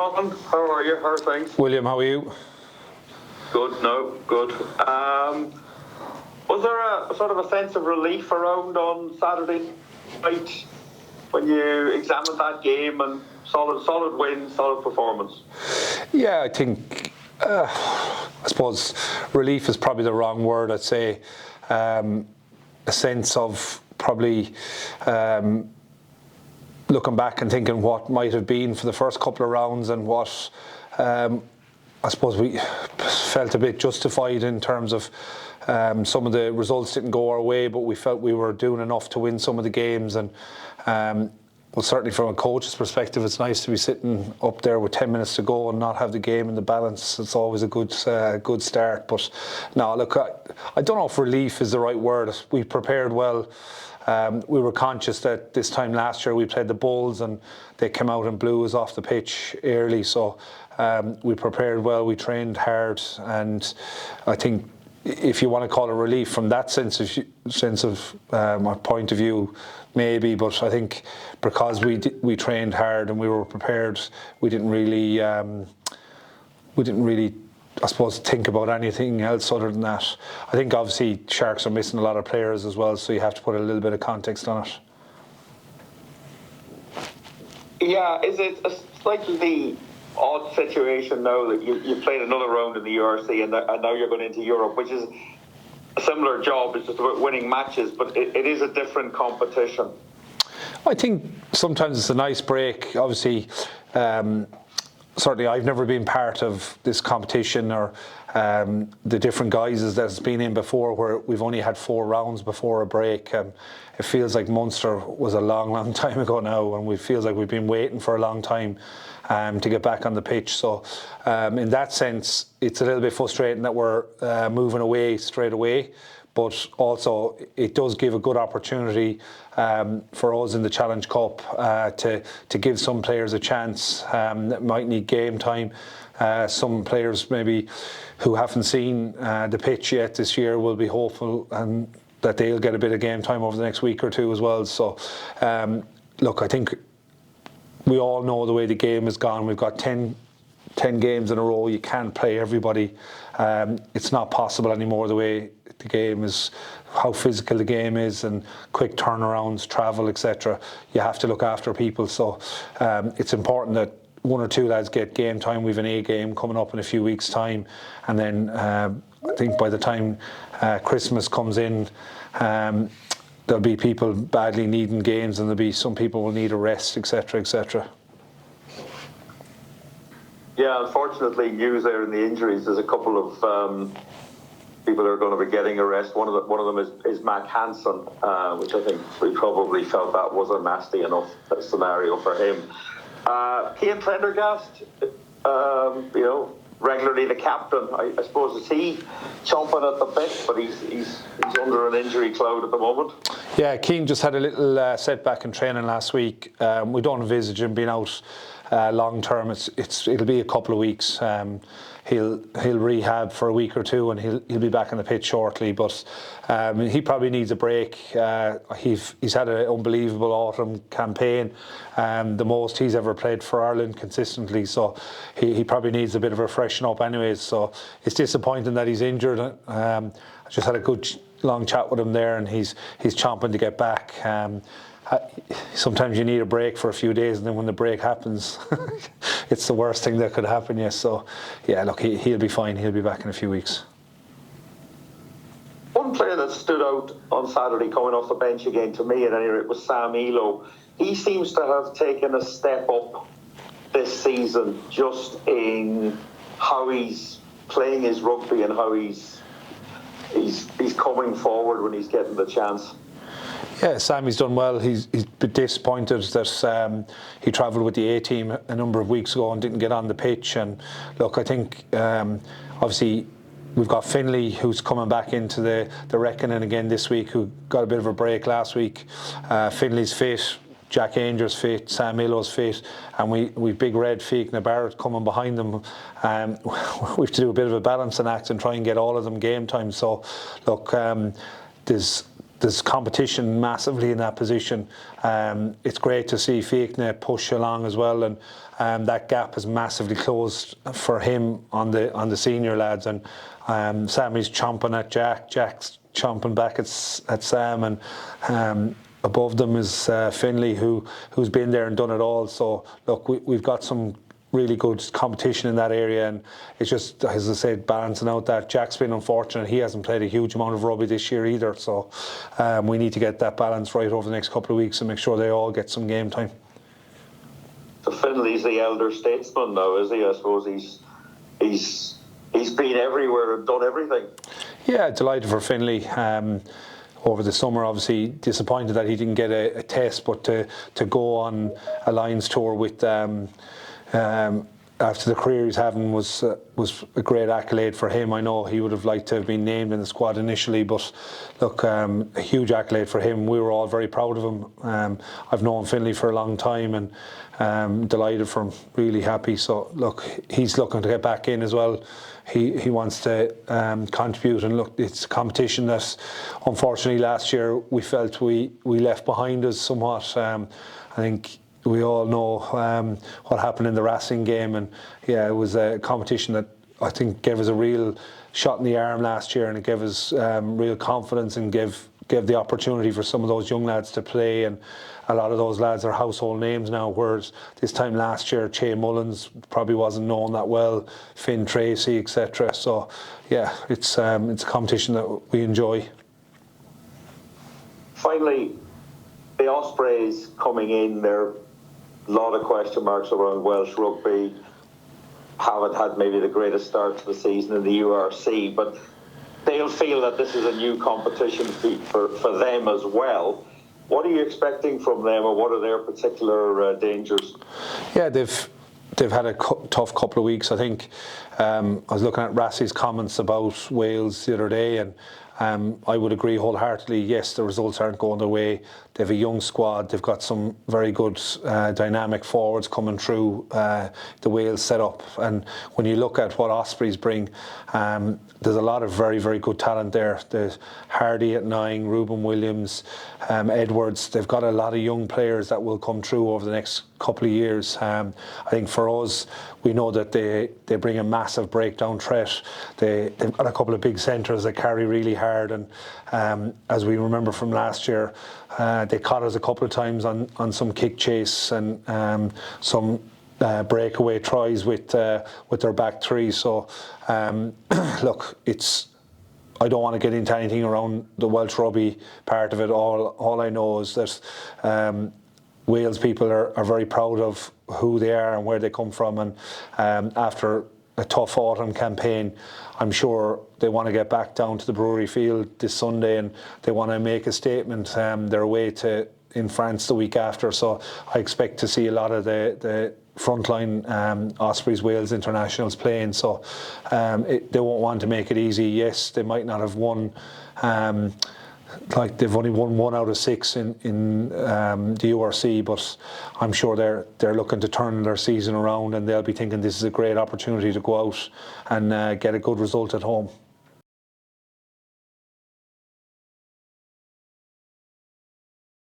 John, how are you? How are things? William, how are you? Good, no, good. Was there a sort of a sense of relief around on Saturday night when you examined that game and solid win, solid performance? Yeah, I think, I suppose relief is probably the wrong word. I'd say a sense of probably looking back and thinking what might have been for the first couple of rounds and what I suppose we felt a bit justified in terms of some of the results didn't go our way, but we felt we were doing enough to win some of the games. And well, certainly from a coach's perspective, it's nice to be sitting up there with 10 minutes to go and not have the game in the balance. It's always a good start. But no, look, I don't know if relief is the right word. We prepared well. We were conscious that this time last year we played the Bulls and they came out and blew us off the pitch early. So we prepared well, we trained hard, and I think if you want to call it relief from that sense of my point of view, maybe. But I think because we trained hard and we were prepared, we didn't really I suppose think about anything else other than that. I think obviously Sharks are missing a lot of players as well, so you have to put a little bit of context on it. Yeah, is it a slightly odd situation now that you played another round in the URC and now you're going into Europe, which is a similar job, it's just about winning matches, but it is a different competition? I think sometimes it's a nice break. Obviously, certainly I've never been part of this competition or the different guises that it's been in before, where we've only had 4 rounds before a break. It feels like Munster was a long time ago now, and it feels like we've been waiting for a long time to get back on the pitch. So in that sense, it's a little bit frustrating that we're moving away straight away. But also, it does give a good opportunity for us in the Challenge Cup to give some players a chance that might need game time. Some players maybe who haven't seen the pitch yet this year will be hopeful and that they'll get a bit of game time over the next week or two as well. So, look, I think we all know the way the game has gone. We've got 10 games in a row. You can't play everybody. It's not possible anymore, the way the game is, how physical the game is, and quick turnarounds, travel, etc. You have to look after people. So it's important that 1 or 2 lads get game time. We've an A game coming up in a few weeks' time, and then I think by the time Christmas comes in, there'll be people badly needing games, and there'll be some people will need a rest, etc., etc. Yeah, unfortunately, news there in the injuries. There's a couple of people who are going to be getting a rest. One of them is Mac Hansen, which I think we probably felt that was a nasty enough scenario for him. Cian Prendergast, regularly the captain. I suppose, is he chomping at the bit, but he's under an injury cloud at the moment? Yeah, Cian just had a little setback in training last week. We don't envisage him being out long term. It'll be a couple of weeks. He'll rehab for a week or two, and he'll be back on the pitch shortly. But he probably needs a break. He's had an unbelievable autumn campaign, the most he's ever played for Ireland consistently. So he probably needs a bit of a freshen up, anyways. So it's disappointing that he's injured. I just had a good long chat with him there, and he's chomping to get back. Sometimes you need a break for a few days, and then when the break happens, it's the worst thing that could happen. Yes, so yeah, look, he'll be fine. He'll be back in a few weeks. One player that stood out on Saturday coming off the bench again, to me at any rate, was Sam Elo. He seems to have taken a step up this season, just in how he's playing his rugby and how he's coming forward when he's getting the chance. Yeah, Sammy's done well. He's a bit disappointed that he travelled with the A team a number of weeks ago and didn't get on the pitch. And look, I think obviously we've got Finlay, who's coming back into the reckoning again this week, who got a bit of a break last week. Finlay's fit, Jack Ainger's fit, Sam Illo's fit, and we've Big Red, Fiachna Barrett coming behind them. We have to do a bit of a balancing act and try and get all of them game time. So look, there's there's competition massively in that position. It's great to see Fiachna push along as well, and that gap is massively closed for him on the senior lads. And Sammy's chomping at Jack's chomping back at Sam, and above them is Finlay, who's been there and done it all. So look, we've got some really good competition in that area, and it's just, as I said, balancing out that. Jack's been unfortunate. He hasn't played a huge amount of rugby this year either, so we need to get that balance right over the next couple of weeks and make sure they all get some game time. So Finley's the elder statesman now, is he? I suppose he's been everywhere and done everything. Yeah, delighted for Finlay. Over the summer, obviously disappointed that he didn't get a test, but to go on a Lions tour with after the career he's having was a great accolade for him. I know he would have liked to have been named in the squad initially, but look, a huge accolade for him. We were all very proud of him. I've known Finlay for a long time, and delighted for him, really happy. So look, he's looking to get back in as well. He wants to contribute, and look, it's a competition that unfortunately last year we felt we left behind us somewhat. I think we all know what happened in the Racing game, and yeah, it was a competition that I think gave us a real shot in the arm last year, and it gave us real confidence and gave the opportunity for some of those young lads to play, and a lot of those lads are household names now, whereas this time last year Che Mullins probably wasn't known that well, Finn Tracy, etc. So yeah, it's a competition that we enjoy. Finally, the Ospreys coming in, there are a lot of question marks around Welsh rugby. Haven't had maybe the greatest start to the season in the URC, but they'll feel that this is a new competition for them as well. What are you expecting from them, or what are their particular dangers? Yeah, they've had a tough couple of weeks. I think I was looking at Rassie's comments about Wales the other day, and I would agree wholeheartedly. Yes, the results aren't going their way. They have a young squad. They've got some very good dynamic forwards coming through the Wales setup. And when you look at what Ospreys bring, there's a lot of very, very good talent there. There's Hardy at 9, Reuben Williams, Edwards. They've got a lot of young players that will come through over the next couple of years. I think for us, we know that they bring a massive breakdown threat. They've got a couple of big centres that carry really hard, and as we remember from last year, they caught us a couple of times on some kick chase and some breakaway tries with their back three. So look, I don't want to get into anything around the Welsh rugby part of it. All I know is that Wales people are very proud of who they are and where they come from, and after a tough autumn campaign, I'm sure they want to get back down to the Brewery Field this Sunday, and they want to make a statement. They're away in France the week after, so I expect to see a lot of the frontline Ospreys Wales internationals playing. So they won't want to make it easy. Yes, they might not have won. Like they've only won 1 out of 6 in the URC, but I'm sure they're looking to turn their season around, and they'll be thinking this is a great opportunity to go out and get a good result at home.